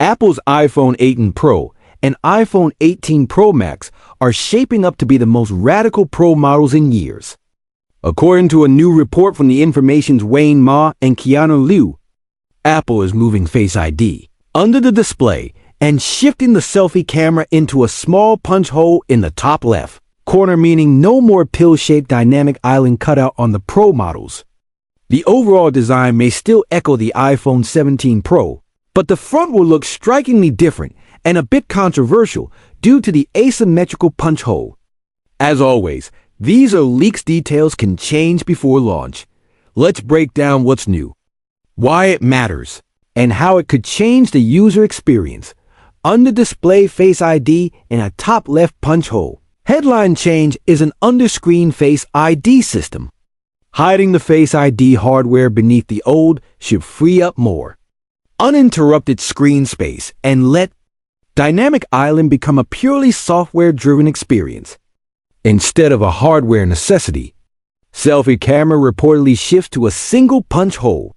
Apple's iPhone 18 Pro and iPhone 18 Pro Max are shaping up to be the most radical Pro models in years. According to a new report from the Information's Wayne Ma and Keanu Liu, Apple is moving Face ID under the display and shifting the selfie camera into a small punch hole in the top left corner, meaning no more pill-shaped dynamic island cutout on the Pro models. The overall design may still echo the iPhone 17 Pro, but the front will look strikingly different and a bit controversial due to the asymmetrical punch hole. As always, these are leaks. Details can change before launch. Let's break down what's new, why it matters, and how it could change the user experience. Under-display Face ID in a top left punch hole. Headline change is an under-screen Face ID system. Hiding the Face ID hardware beneath the old should free up more uninterrupted screen space and let Dynamic Island become a purely software-driven experience instead of a hardware necessity. Selfie camera reportedly shifts to a single punch hole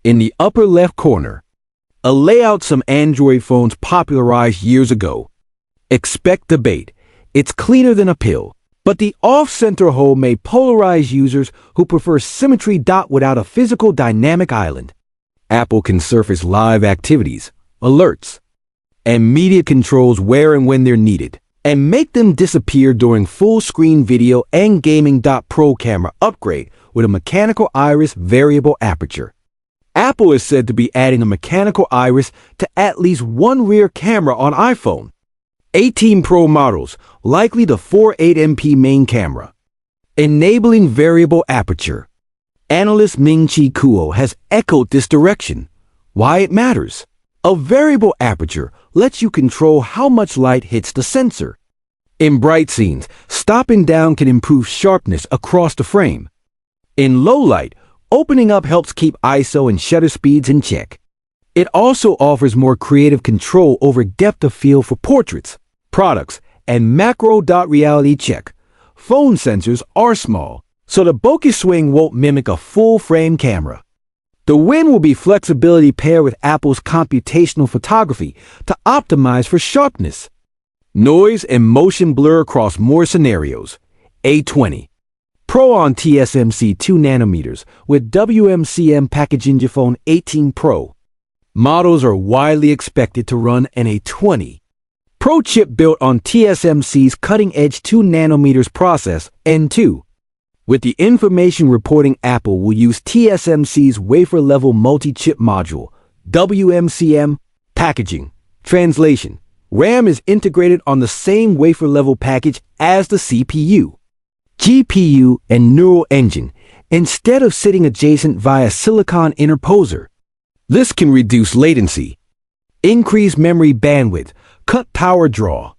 in the upper left corner, a layout some Android phones popularized years ago. Expect debate. It's cleaner than a pill, but the off-center hole may polarize users who prefer symmetry. Without a physical dynamic island, Apple can surface live activities, alerts, and media controls where and when they're needed, and make them disappear during full-screen video and gaming. Pro camera upgrade with a mechanical iris variable aperture. Apple is said to be adding a mechanical iris to at least one rear camera on iPhone 18 Pro models, likely the 48MP main camera, enabling variable aperture. Analyst Ming-Chi Kuo has echoed this direction. Why it matters? A variable aperture lets you control how much light hits the sensor. In bright scenes, stopping down can improve sharpness across the frame. In low light, opening up helps keep ISO and shutter speeds in check. It also offers more creative control over depth of field for portraits, products, and macro. Reality check. Phone sensors are small, so the bokeh swing won't mimic a full-frame camera. The win will be flexibility paired with Apple's computational photography to optimize for sharpness, noise, and motion blur across more scenarios. A20 Pro on TSMC 2 nanometers with WMCM packaging. iPhone 18 Pro models are widely expected to run an A20 Pro chip built on TSMC's cutting-edge 2 nanometers process, N2. With the information reporting, Apple will use TSMC's wafer-level multi-chip module, WMCM, packaging. Translation: RAM is integrated on the same wafer-level package as the CPU, GPU, and neural engine, instead of sitting adjacent via silicon interposer. This can reduce latency, increase memory bandwidth, cut power draw,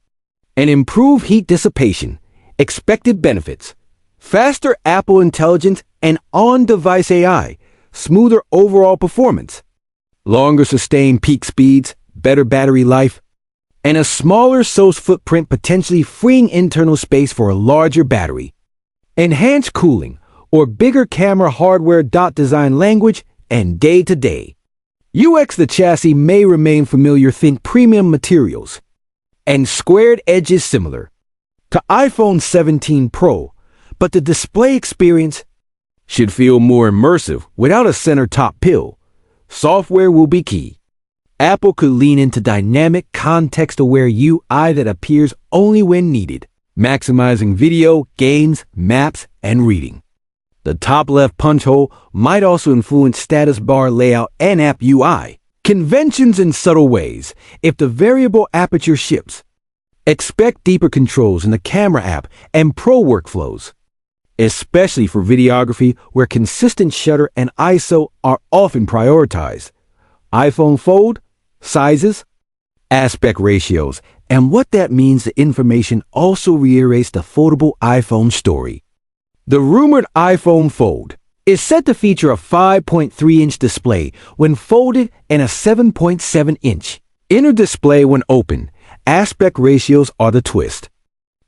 and improve heat dissipation. Expected benefits: faster Apple Intelligence and on-device AI, smoother overall performance, longer sustained peak speeds, better battery life, and a smaller SOS footprint, potentially freeing internal space for a larger battery. Enhanced cooling or bigger camera hardware. Design language and day-to-day UX. The chassis may remain familiar, think premium materials, and squared edges similar to iPhone 17 Pro, but the display experience should feel more immersive without a center top pill. Software will be key. Apple could lean into dynamic, context-aware UI that appears only when needed, maximizing video, games, maps, and reading. The top left punch hole might also influence status bar layout and app UI conventions in subtle ways. If the variable aperture shifts, expect deeper controls in the camera app and Pro workflows, especially for videography where consistent shutter and ISO are often prioritized. iPhone Fold, sizes, aspect ratios, and what that means. The information also reiterates the foldable iPhone story. The rumored iPhone Fold is set to feature a 5.3-inch display when folded and a 7.7-inch inner display when open. Aspect ratios are the twist.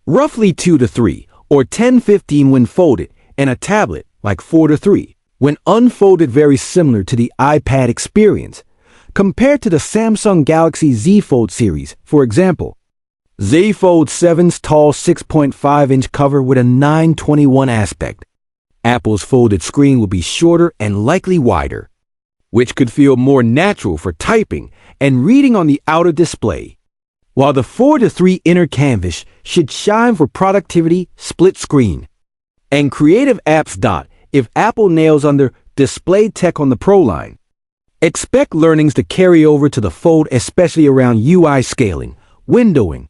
Roughly 2:3 or 10:15 when folded, and a tablet like 4:3 when unfolded, very similar to the iPad experience. compared to the Samsung Galaxy Z Fold series, for example. Z Fold 7's tall 6.5-inch cover with a 921 aspect. Apple's folded screen will be shorter and likely wider, which could feel more natural for typing and reading on the outer display, while the 4:3 inner canvas should shine for productivity split screen and creative apps. If Apple nails under display tech on the Pro line, expect learnings to carry over to the Fold, especially around UI scaling, windowing,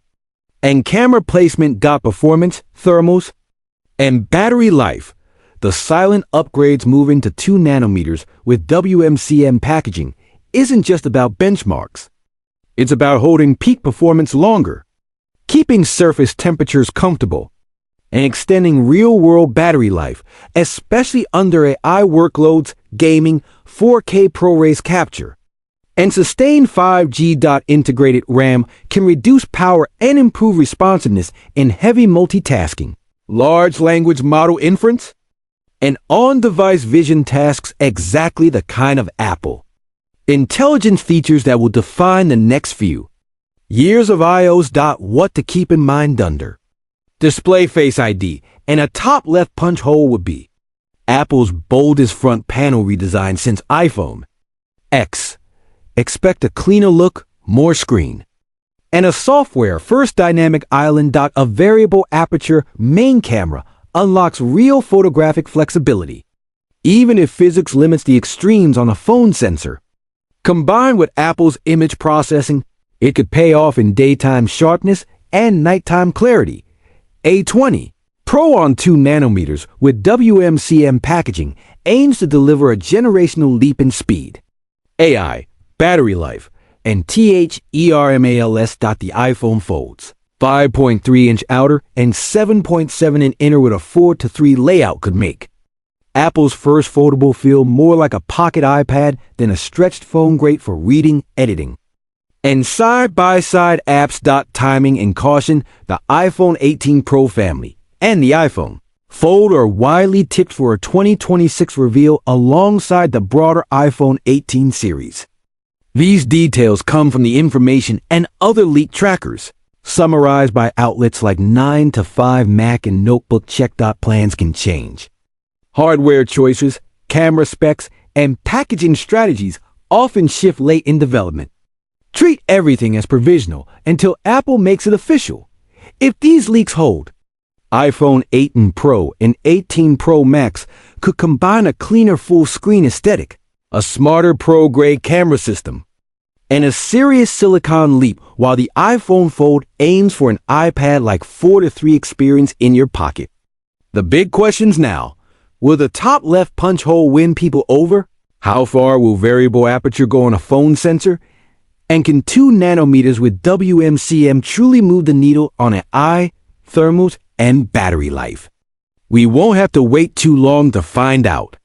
and camera placement. Performance, thermals, and battery life. The silent upgrades moving to 2 nanometers with WMCM packaging isn't just about benchmarks. It's about holding peak performance longer, keeping surface temperatures comfortable, and extending real-world battery life, especially under AI workloads, gaming, 4K ProRes capture, and sustained 5G. Integrated RAM can reduce power and improve responsiveness in heavy multitasking, large language model inference, and on-device vision tasks. Exactly the kind of Apple intelligence features that will define the next few years of iOS. What to keep in mind under display Face ID and a top left punch hole would be Apple's boldest front panel redesign since iPhone X. Expect a cleaner look, more screen, and a software-first dynamic island. A variable aperture main camera unlocks real photographic flexibility, even if physics limits the extremes on a phone sensor. Combined with Apple's image processing, it could pay off in daytime sharpness and nighttime clarity. A20 Pro on 2 nanometers with WMCM packaging aims to deliver a generational leap in speed, AI, battery life, and THERMALS. The iPhone folds 5.3-inch outer and 7.7-inch inner with a 4:3 layout could make Apple's first foldable feel more like a pocket iPad than a stretched phone, great for reading, editing, and side-by-side apps. Timing and caution. The iPhone 18 Pro family and the iPhone Fold are widely tipped for a 2026 reveal alongside the broader iPhone 18 series. These details come from the information and other leaked trackers, summarized by outlets like 9 to 5 Mac and Notebook Check. Plans can change. Hardware choices, camera specs, and packaging strategies often shift late in development. Treat everything as provisional until Apple makes it official. If these leaks hold, iPhone 18 Pro and 18 Pro Max could combine a cleaner full-screen aesthetic, a smarter pro-grade camera system, and a serious silicon leap, while the iPhone Fold aims for an iPad-like 4:3 experience in your pocket. The big questions now: will the top left punch hole win people over? How far will variable aperture go on a phone sensor? And can 2 nanometers with WMCM truly move the needle on an eye, thermals, and battery life? We won't have to wait too long to find out.